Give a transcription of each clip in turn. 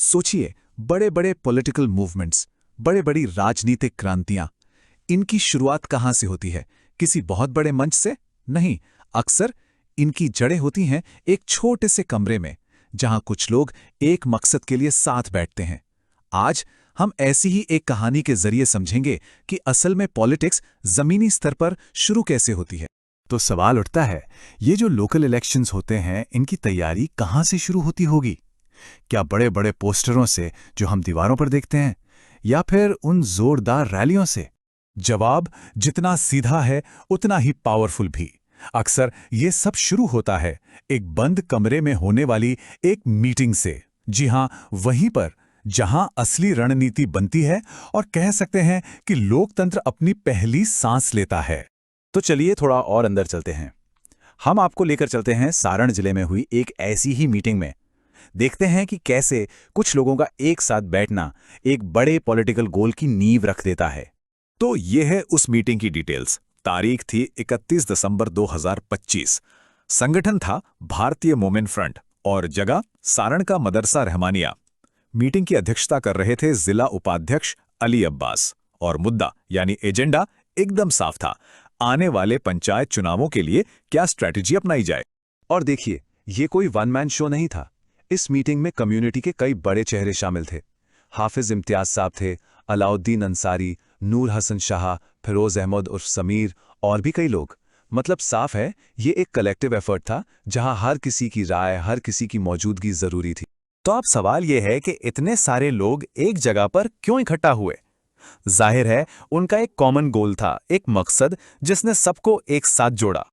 सोचिए, बड़े बड़े पॉलिटिकल मूवमेंट्स, बड़े बड़ी राजनीतिक क्रांतियां, इनकी शुरुआत कहां से होती है? किसी बहुत बड़े मंच से? नहीं, अक्सर इनकी जड़ें होती हैं एक छोटे से कमरे में, जहां कुछ लोग एक मकसद के लिए साथ बैठते हैं। आज हम ऐसी ही एक कहानी के जरिए समझेंगे कि असल में पॉलिटिक्स जमीनी स्तर पर शुरू कैसे होती है। तो सवाल उठता है, ये जो लोकल इलेक्शंस होते हैं, इनकी तैयारी कहाँ से शुरू होती होगी? क्या बड़े बड़े पोस्टरों से जो हम दीवारों पर देखते हैं, या फिर उन जोरदार रैलियों से? जवाब जितना सीधा है उतना ही पावरफुल भी। अक्सर ये सब शुरू होता है एक बंद कमरे में होने वाली एक मीटिंग से। जी हां, वहीं पर जहां असली रणनीति बनती है और कह सकते हैं कि लोकतंत्र अपनी पहली सांस लेता है। तो चलिए थोड़ा और अंदर चलते हैं। हम आपको लेकर चलते हैं सारण जिले में हुई एक ऐसी ही मीटिंग में। देखते हैं कि कैसे कुछ लोगों का एक साथ बैठना एक बड़े पॉलिटिकल गोल की नींव रख देता है। तो ये है उस मीटिंग की डिटेल्स। तारीख थी 31 दिसंबर 2025। संगठन था भारतीय मोमेंट फ्रंट और जगह सारण का मदरसा रहमानिया। मीटिंग की अध्यक्षता कर रहे थे जिला उपाध्यक्ष अली अब्बास और मुद्दा यानी एजेंडा एकदम साफ था, आने वाले पंचायत चुनावों के लिए क्या स्ट्रैटेजी अपनाई जाए। और देखिए, ये कोई वन मैन शो नहीं था। इस मीटिंग में कम्युनिटी के कई बड़े चेहरे शामिल थे। हाफिज इम्तियाज साहब थे, अलाउद्दीन अंसारी, नूर हसन शाह, फिरोज अहमद उर्फ समीर और भी कई लोग। मतलब साफ है, ये एक कलेक्टिव एफर्ट था जहां हर किसी की राय, हर किसी की मौजूदगी जरूरी थी। तो अब सवाल यह है कि इतने सारे लोग एक जगह पर क्यों इकट्ठा हुए? जाहिर है, उनका एक कॉमन गोल था, एक मकसद जिसने सबको एक साथ जोड़ा।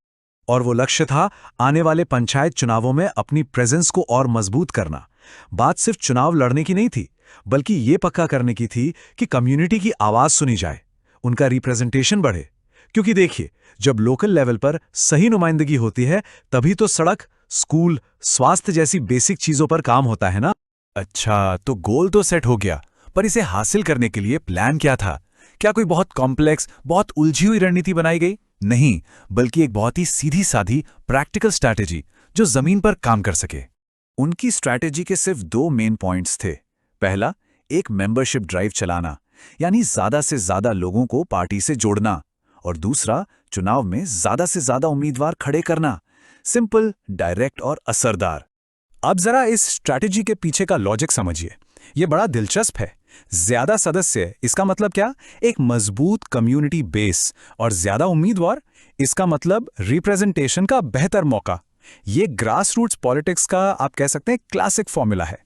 और वो लक्ष्य था आने वाले पंचायत चुनावों में अपनी प्रेजेंस को और मजबूत करना। बात सिर्फ चुनाव लड़ने की नहीं थी, बल्कि ये पक्का करने की थी कि कम्युनिटी की आवाज सुनी जाए, उनका रिप्रेजेंटेशन बढ़े। क्योंकि देखिए, जब लोकल लेवल पर सही नुमाइंदगी होती है, तभी तो सड़क, स्कूल, स्वास्थ्य जैसी बेसिक चीजों पर काम होता है ना। अच्छा, तो गोल तो सेट हो गया, पर इसे हासिल करने के लिए प्लान क्या था? क्या कोई बहुत कॉम्प्लेक्स, बहुत उलझी हुई रणनीति बनाई गई? नहीं, बल्कि एक बहुत ही सीधी साधी प्रैक्टिकल स्ट्रैटेजी जो जमीन पर काम कर सके। उनकी स्ट्रैटेजी के सिर्फ दो मेन पॉइंट्स थे। पहला, एक मेंबरशिप ड्राइव चलाना, यानी ज्यादा से ज्यादा लोगों को पार्टी से जोड़ना। और दूसरा, चुनाव में ज्यादा से ज्यादा उम्मीदवार खड़े करना। सिंपल, डायरेक्ट और असरदार। अब जरा इस स्ट्रैटेजी के पीछे का लॉजिक समझिए। यह बड़ा दिलचस्प है। ज्यादा सदस्य, इसका मतलब क्या? एक मजबूत कम्युनिटी बेस। और ज्यादा उम्मीदवार, इसका मतलब रिप्रेजेंटेशन का बेहतर मौका। ये ग्रास रूट्स पॉलिटिक्स का आप कह सकते हैं क्लासिक फॉर्मूला है।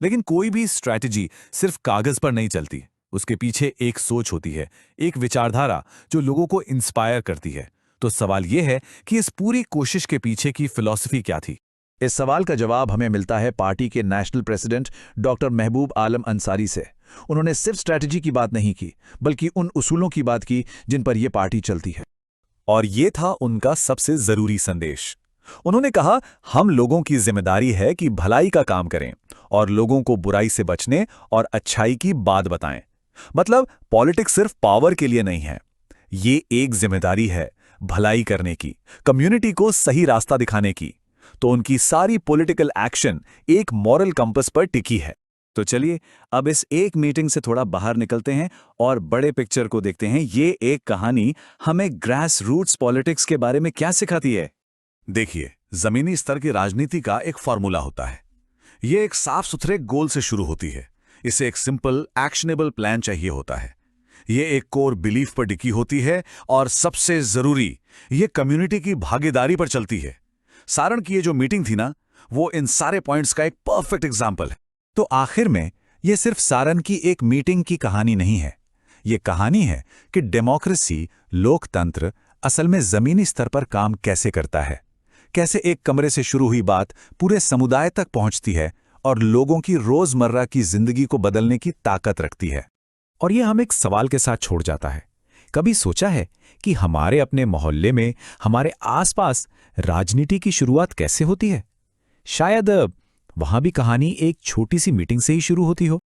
लेकिन कोई भी स्ट्रैटेजी सिर्फ कागज पर नहीं चलती। उसके पीछे एक सोच होती है, एक विचारधारा जो लोगों को इंस्पायर करती है। तो सवाल यह है कि इस पूरी कोशिश के पीछे की फिलॉसफी क्या थी? इस सवाल का जवाब हमें मिलता है पार्टी के नेशनल प्रेसिडेंट डॉक्टर महबूब आलम अंसारी से। उन्होंने सिर्फ स्ट्रैटेजी की बात नहीं की, बल्कि उन उसूलों की बात की जिन पर यह पार्टी चलती है। और ये था उनका सबसे जरूरी संदेश। उन्होंने कहा, हम लोगों की जिम्मेदारी है कि भलाई का काम करें और लोगों को बुराई से बचने और अच्छाई की बात बताएं। मतलब पॉलिटिक्स सिर्फ पावर के लिए नहीं है, ये एक जिम्मेदारी है भलाई करने की, कम्युनिटी को सही रास्ता दिखाने की। तो उनकी सारी पॉलिटिकल एक्शन एक मॉरल कंपस पर टिकी है। तो चलिए अब इस एक मीटिंग से थोड़ा बाहर निकलते हैं और बड़े पिक्चर को देखते हैं। ये एक कहानी हमें ग्रास रूट्स पॉलिटिक्स के बारे में क्या सिखाती है। देखिए, जमीनी स्तर की राजनीति का एक फॉर्मूला होता है। ये एक साफ सुथरे गोल से शुरू होती है। इसे एक सिंपल एक्शनेबल प्लान चाहिए होता है। ये एक कोर बिलीफ पर टिकी होती है और सबसे जरूरी, ये कम्युनिटी की भागीदारी पर चलती है। सारण की ये जो मीटिंग थी ना, वो इन सारे पॉइंट्स का एक परफेक्ट एग्जाम्पल है। तो आखिर में ये सिर्फ सारण की एक मीटिंग की कहानी नहीं है। ये कहानी है कि डेमोक्रेसी, लोकतंत्र असल में जमीनी स्तर पर काम कैसे करता है। कैसे एक कमरे से शुरू हुई बात पूरे समुदाय तक पहुंचती है और लोगों की रोजमर्रा की जिंदगी को बदलने की ताकत रखती है। और ये हम एक सवाल के साथ छोड़ जाता है। कभी सोचा है कि हमारे अपने मोहल्ले में, हमारे आसपास राजनीति की शुरुआत कैसे होती है? शायद वहां भी कहानी एक छोटी सी मीटिंग से ही शुरू होती हो।